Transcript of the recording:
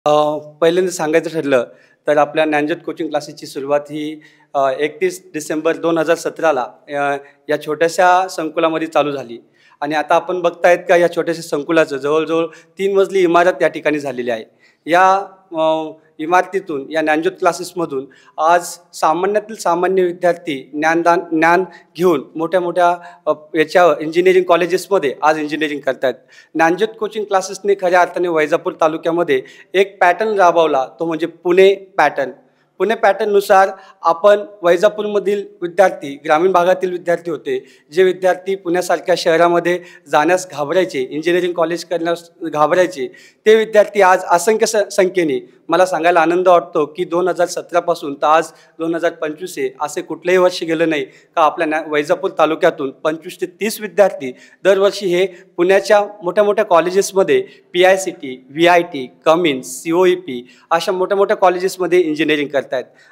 अ, पहिल्यांदा सांगायचं ठरलं तर आपल्या ज्ञानज्योत कोचिंग क्लासेसची सुरुवात ही 31 डिसेंबर 2017ला या छोट्याशा संकुलामध्ये चालू झाली आणि आता आपण बघतायत का या छोट्याशा संकुलाचं जवळ-जवळ 3 मजली इमारत या ठिकाणी झालेली आहे. या इमारतीतून या ज्ञानज्योत क्लासेसमधून आज सामान्यातील सामान्य विद्यार्थी ज्ञान घेऊन मोठ्या-मोठ्या याच्या इंजिनिअरिंग कॉलेजेसमध्ये आज इंजिनिअरिंग करतायत. ज्ञानज्योत कोचिंग क्लासेसने खऱ्या अर्थाने वैजापूर तालुक्यामध्ये एक पॅटर्न राबवला, तो म्हणजे पुणे पॅटर्न. पुणे पॅटर्ननुसार आपण वैजापूरमधील विद्यार्थी, ग्रामीण भागातील विद्यार्थी होते, जे विद्यार्थी पुण्यासारख्या शहरामध्ये जाण्यास घाबरायचे, इंजिनिअरिंग कॉलेज करण्यास घाबरायचे, ते विद्यार्थी आज असंख्य संख्येने मला सांगायला आनंद वाटतो की 2017 पासून तर आज 2025 आहे, असे कुठलेही वर्ष गेलं नाही का आपल्या वैजापूर तालुक्यातून 25 ते 30 विद्यार्थी दरवर्षी हे पुण्याच्या मोठ्या-मोठ्या कॉलेजेसमध्ये PICT, VIT, कमिन्स, COEP अशा मोठ्या-मोठ्या कॉलेजेसमध्ये इंजिनिअरिंग करतायत.